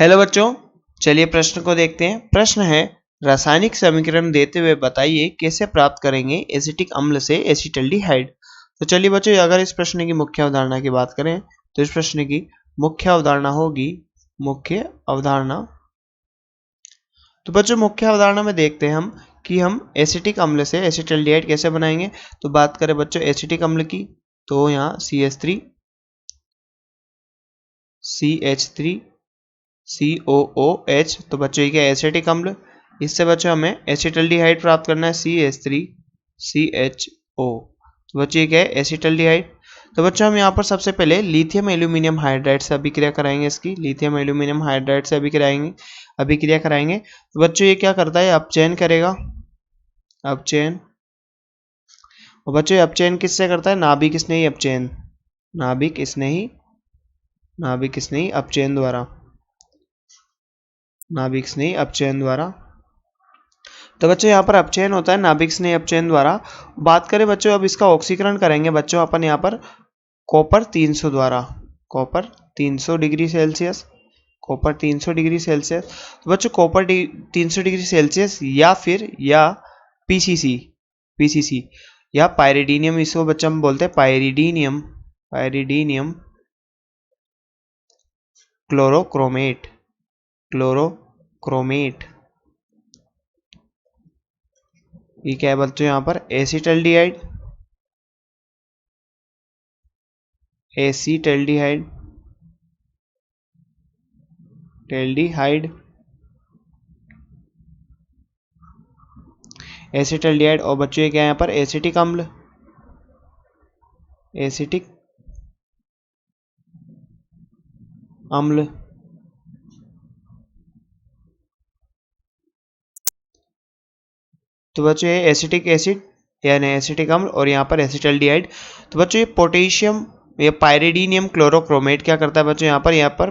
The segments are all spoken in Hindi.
हेलो बच्चों, चलिए प्रश्न को देखते हैं। प्रश्न है, रासायनिक समीकरण देते हुए बताइए कैसे प्राप्त करेंगे एसिटिक अम्ल से एसिटल्डिहाइड। तो चलिए बच्चों, अगर इस प्रश्न की मुख्य अवधारणा की बात करें तो इस प्रश्न की मुख्य अवधारणा होगी मुख्य अवधारणा। तो बच्चों, मुख्य अवधारणा में देखते हैं हम कि हम एसिटिक अम्ल से एसिटल्डिहाइड कैसे बनाएंगे। तो बात करें बच्चों एसिटिक अम्ल की, तो यहाँ CH3 CH3 COOH, तो बच्चों ये क्या एसिटिक अम्ल। इससे बच्चों हमें एसिटल्डिहाइड प्राप्त करना है CH3CHO, तो बच्चों ये क्या है एसिटल्डिहाइड। तो बच्चों हम यहाँ पर सबसे पहले लिथियम एल्यूमिनियम हाइड्राइड से अभिक्रिया कराएंगे। इसकी लिथियम एल्यूमिनियम हाइड्राइड से अभिक्रिया कराएंगे। तो बच्चों ये क्या करता है, अपचयन करेगा, अपचयन। और बच्चों ये अपचयन किससे करता है, नाभिक स्नेही अपचयन, नाभिक स्नेही अपचयन द्वारा, नाभिक स्नेही अपचयन द्वारा। तो बच्चों यहाँ पर अपचयन होता है नाभिक स्नेही अपचयन द्वारा। बात करें बच्चों अब इसका ऑक्सीकरण करेंगे बच्चों अपन यहाँ पर कॉपर 300 द्वारा, copper 300 degree Celsius, copper 300 degree Celsius. तो बच्चों कॉपर 300 डिग्री सेल्सियस या पीसीसी या पायरिडीनियम, इसको बच्चों हम बोलते हैं पायरिडीनियम क्लोरोक्रोमेट, ये क्या है बच्चों यहाँ पर एसिटल्डिहाइड, एसिटल्डिहाइड और बच्चों ये क्या है यहाँ पर एसिटिक अम्ल, एसिटिक अम्ल। तो बच्चों ये एसिटिक एसिड यानी एसिटिक अम्ल और यहाँ पर एसिटल्डिहाइड। तो बच्चों ये पोटेशियम, ये पायरिडीनियम क्लोरोक्रोमेट क्या करता है बच्चों यहाँ पर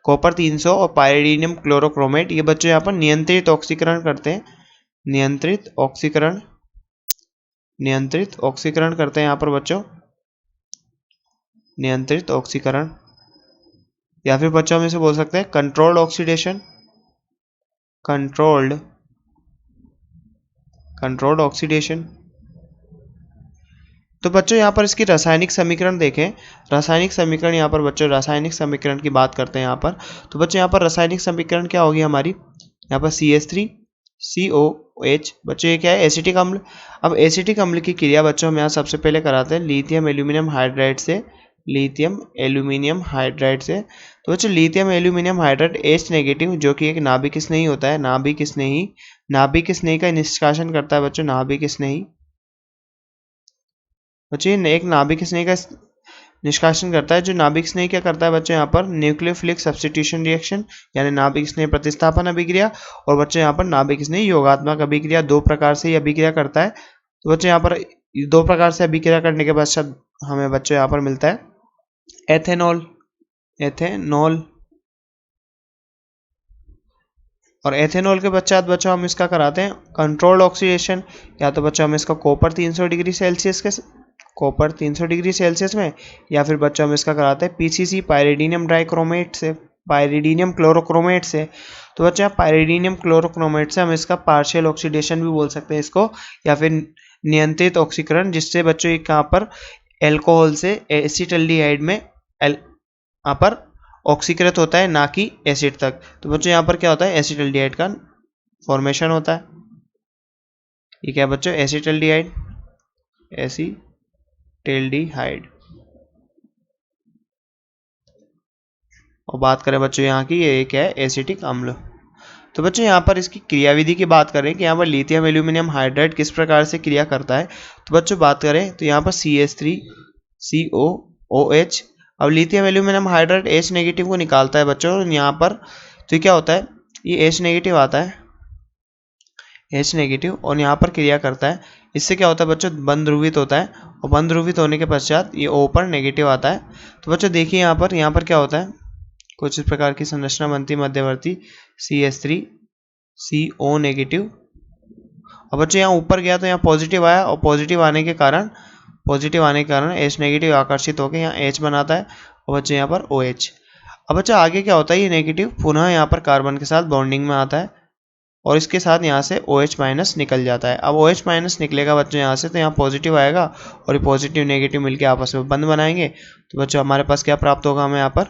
कॉपर 300 और पायरिडीनियम क्लोरोक्रोमेट, ये बच्चों यहाँ पर नियंत्रित ऑक्सीकरण करते हैं, नियंत्रित ऑक्सीकरण करते हैं यहाँ पर बच्चों, नियंत्रित ऑक्सीकरण, या फिर बच्चों हम इसे बोल सकते हैं कंट्रोल्ड ऑक्सीडेशन, कंट्रोल्ड ऑक्सीडेशन। तो बच्चों यहाँ पर इसकी रासायनिक समीकरण देखें, रासायनिक समीकरण यहाँ पर बच्चों रासायनिक समीकरण की बात करते हैं यहाँ पर। तो बच्चों यहाँ पर रासायनिक समीकरण क्या होगी हमारी, यहाँ पर CH3COH, बच्चों ये क्या है एसिटिक अम्ल। अब एसिटिक अम्ल की क्रिया बच्चों हम यहाँ सबसे पहले कराते हैं लिथियम एल्यूमिनियम हाइड्राइड से, तो बच्चों lithium aluminium hydride H negative जो कि एक नाभिक स्नेही होता है, नाभिक स्नेही का निष्कासन करता है बच्चों, नाभिक स्नेही। बच्चों एक नाभिक स्नेही का निष्कासन करता है। जो नाभिक स्नेही क्या करता है बच्चों यहाँ पर न्यूक्लियोफिलिक सब्स्टिट्यूशन रिएक्शन यानी नाभिक स्नेही प्रतिस्थापन अभिक्रिया, और बच्चों यहाँ पर नाभिक स्नेही योगात्मक अभिक्रिया, दो प्रकार से ये अभिक्रिया करता है। तो बच्चों यहाँ पर दो प्रकार से अभिक्रिया करने के पश्चात हमें बच्चों यहाँ पर मिलता है एथेनॉल, और एथेनॉल के पश्चात बच्चों हम इसका कराते हैं कंट्रोल्ड ऑक्सीडेशन, या तो बच्चों हम इसका कॉपर 300 डिग्री सेल्सियस में, या फिर बच्चों हम इसका कराते हैं PCC पायरिडीनियम डाइक्रोमेट से, पायरिडीनियम क्लोरोक्रोमेट से। तो बच्चों पायरिडीनियम क्लोरोक्रोमेट से हम इसका पार्शियल ऑक्सीडेशन भी बोल सकते हैं इसको, या फिर नियंत्रित ऑक्सीकरण, जिससे बच्चों एक यहाँ पर एल्कोहल से एसिटल्डिहाइड में यहाँ पर ऑक्सीकृत होता है, ना कि एसिड तक। तो बच्चों यहाँ पर क्या होता है एसिटल्डिहाइड का फॉर्मेशन होता है। ये क्या बच्चों एसिटल्डिहाइड, और बात करें बच्चों यहाँ की ये क्या है एसिटिक अम्ल। तो बच्चों यहाँ पर इसकी क्रियाविधि की बात करें कि यहाँ पर लिथियम एल्यूमिनियम हाइड्राइड किस प्रकार से क्रिया करता है। तो बच्चों बात करें तो यहाँ पर CH3COOH, अब lithium aluminium hydride H negative को निकालता है बच्चों यहाँ पर। तो क्या होता है, ये H नेगेटिव आता है, H नेगेटिव, और यहाँ पर क्रिया करता है। इससे क्या होता है बच्चों बंध ध्रुवित होता है, और बंध ध्रुवित होने के पश्चात ये O पर नेगेटिव आता है। तो बच्चों देखिए यहाँ पर क्या होता है, कुछ इस प्रकार की संरचना बनती मध्यवर्ती CH3CO नेगेटिव। और बच्चों यहाँ ऊपर गया तो यहाँ पॉजिटिव आया, और पॉजिटिव आने के कारण H नेगेटिव आकर्षित होकर यहाँ H बनाता है, और बच्चों यहाँ पर OH। अब बच्चा आगे क्या होता है, ये नेगेटिव पुनः यहाँ पर कार्बन के साथ बॉन्डिंग में आता है और इसके साथ यहाँ से OH माइनस निकल जाता है। अब OH माइनस निकलेगा बच्चों यहाँ से, तो यहाँ पॉजिटिव आएगा और ये पॉजिटिव नेगेटिव मिलके आपस में बंध बनाएंगे। तो बच्चों हमारे पास क्या प्राप्त होगा हमें यहाँ पर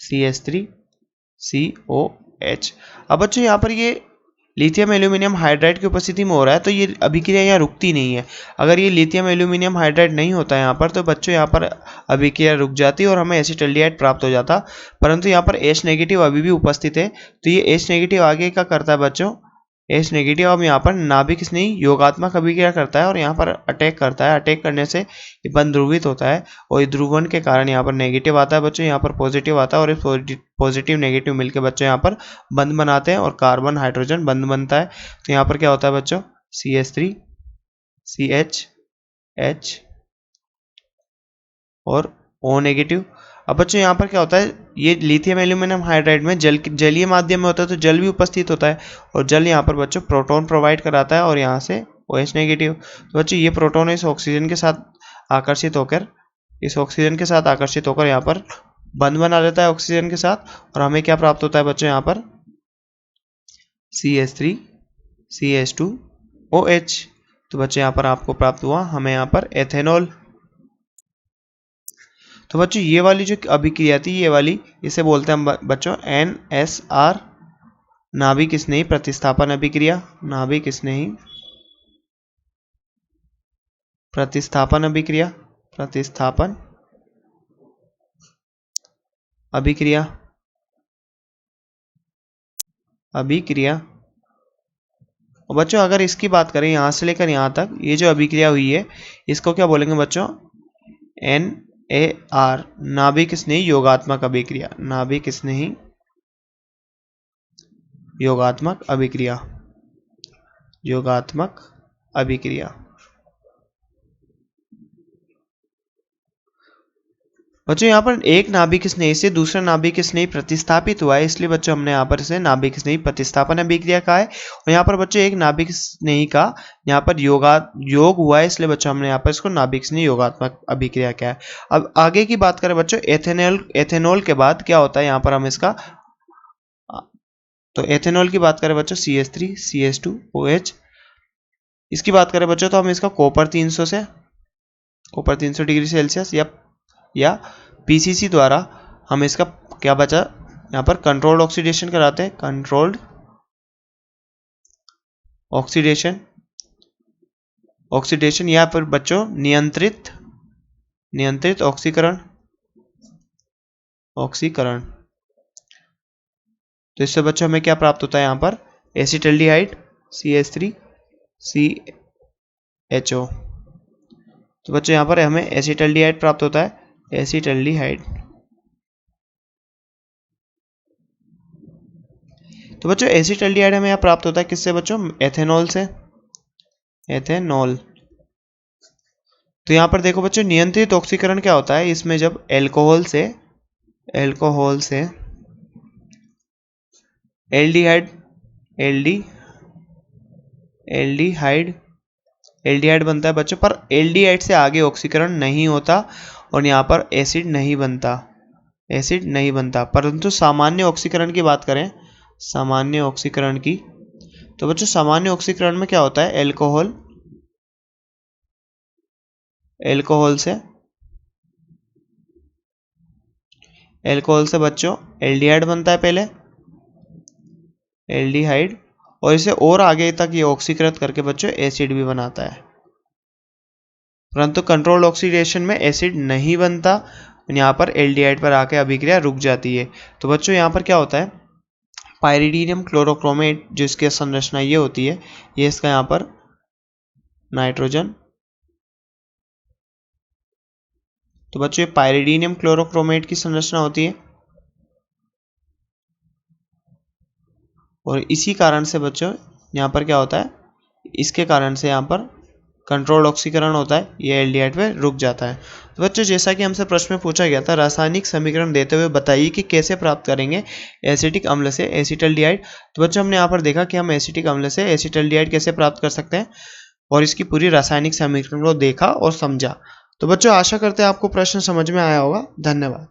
CH3COH। अब बच्चों यहाँ पर ये लिथियम एल्यूमिनियम हाइड्राइड की उपस्थिति में हो रहा है, तो ये अभिक्रिया यहाँ रुकती नहीं है। अगर ये लिथियम एल्यूमिनियम हाइड्राइड नहीं होता यहाँ पर, तो बच्चों यहाँ पर अभिक्रिया रुक जाती और हमें एसिटाल्डिहाइड प्राप्त हो जाता। परंतु यहाँ पर H नेगेटिव अभी भी उपस्थित है, तो ये H नेगेटिव आगे क्या करता है बच्चों, H नेगेटिव अब यहाँ पर नाभिक स्नेही योगात्मक अभिक्रिया करता है और यहाँ पर अटैक करता है। अटैक करने से ये बंध ध्रुवित होता है और ये ध्रुवण के कारण यहाँ पर नेगेटिव आता है बच्चों, यहाँ पर पॉजिटिव आता है और पॉजिटिव नेगेटिव मिलकर बच्चों यहाँ पर बंध बनाते हैं और कार्बन हाइड्रोजन बंध बनता है। तो यहाँ पर क्या होता है बच्चों CH3 CH और O नेगेटिव। अब बच्चों यहाँ पर क्या होता है, ये लिथियम एल्यूमिनियम हाइड्राइड में जलीय माध्यम में होता है, तो जल भी उपस्थित होता है और जल यहाँ पर बच्चों प्रोटॉन प्रोवाइड कराता है और यहाँ से OH नेगेटिव। तो बच्चों ये प्रोटॉन इस ऑक्सीजन के साथ आकर्षित होकर यहाँ पर बंध बना लेता है ऑक्सीजन के साथ और हमें क्या प्राप्त होता है बच्चों यहाँ पर CH3 CH2OH। तो बच्चों यहाँ पर आपको प्राप्त हुआ हमें यहाँ पर एथेनॉल। तो बच्चों ये वाली जो अभिक्रिया थी, ये वाली इसे बोलते हैं हम बच्चों NSR नाभिक स्नेही प्रतिस्थापन अभिक्रिया। नाभिक स्नेही प्रतिस्थापन अभिक्रिया, प्रतिस्थापन अभिक्रिया, अभिक्रिया। और बच्चों अगर इसकी बात करें यहाँ से लेकर यहाँ तक, ये जो अभिक्रिया हुई है इसको क्या बोलेंगे बच्चों NAR नाभिक स्नेही योगात्मक अभिक्रिया, नाभिक स्नेही योगात्मक अभिक्रिया, योगात्मक अभिक्रिया। बच्चों यहाँ पर एक नाभिक स्नेही से दूसरा नाभिक स्नेही प्रतिस्थापित हुआ है, इसलिए बच्चों हमने यहाँ पर इसे नाभिक स्नेही प्रतिस्थापन अभिक्रिया कहा है। और यहाँ पर बच्चों एक नाभिक स्नेही का यहाँ पर योग हुआ है, इसलिए बच्चों हमने यहाँ पर इसको नाभिक स्नेही योगात्मक अभिक्रिया कहा है। अब आगे की बात करें बच्चों एथेनॉल के बाद क्या होता है यहाँ पर हम इसका, तो एथेनॉल की बात करें बच्चों CH3 CH2OH। इसकी बात करें बच्चों तो हम इसका कॉपर 300 डिग्री सेल्सियस या PCC द्वारा हम इसका क्या बचा यहाँ पर कंट्रोल्ड ऑक्सीडेशन कराते हैं, कंट्रोल्ड ऑक्सीडेशन या फिर बच्चों नियंत्रित ऑक्सीकरण। तो इससे बच्चों हमें क्या प्राप्त होता है यहाँ पर एसिटाल्डिहाइड CH3CHO। तो बच्चों यहाँ पर हमें एसिटाल्डिहाइड प्राप्त होता है, एसिटाल्डिहाइड। तो बच्चों एसिटाल्डिहाइड हमें यहाँ प्राप्त होता है किससे बच्चों, एथेनॉल से, एथेनॉल। तो यहाँ पर देखो बच्चों नियंत्रित ऑक्सीकरण क्या होता है, इसमें जब एल्कोहल से एल्डिहाइड बनता है बच्चों, पर एल्डिहाइड से आगे ऑक्सीकरण नहीं होता और यहाँ पर एसिड नहीं बनता। परंतु सामान्य ऑक्सीकरण की बात करें, सामान्य ऑक्सीकरण की, तो बच्चों सामान्य ऑक्सीकरण में क्या होता है, एल्कोहल से बच्चों एल्डिहाइड बनता है पहले, एल्डिहाइड, और इसे और आगे तक ये ऑक्सीकृत करके बच्चों एसिड भी बनाता है। परंतु कंट्रोल्ड ऑक्सीडेशन में एसिड नहीं बनता, यहाँ पर एल्डिहाइड पर आके अभिक्रिया रुक जाती है। तो बच्चों यहाँ पर क्या होता है, पाइरिडीनियम क्लोरोक्रोमेट जो इसकी संरचना ये होती है, ये इसका यहाँ पर नाइट्रोजन। तो बच्चों ये पाइरिडीनियम क्लोरोक्रोमेट की संरचना होती है और इसी कारण से बच्चों यहाँ पर क्या होता है, इसके कारण से यहाँ पर कंट्रोल्ड ऑक्सीकरण होता है, ये एल्डिहाइड पे रुक जाता है। तो बच्चों जैसा कि हमसे प्रश्न में पूछा गया था, रासायनिक समीकरण देते हुए बताइए कि कैसे प्राप्त करेंगे एसिटिक अम्ल से एसिटाल्डिहाइड। तो बच्चों हमने यहाँ पर देखा कि हम एसिटिक अम्ल से एसिटाल्डिहाइड कैसे प्राप्त कर सकते हैं और इसकी पूरी रासायनिक समीकरण को देखा और समझा। तो बच्चों आशा करते हैं आपको प्रश्न समझ में आया होगा। धन्यवाद।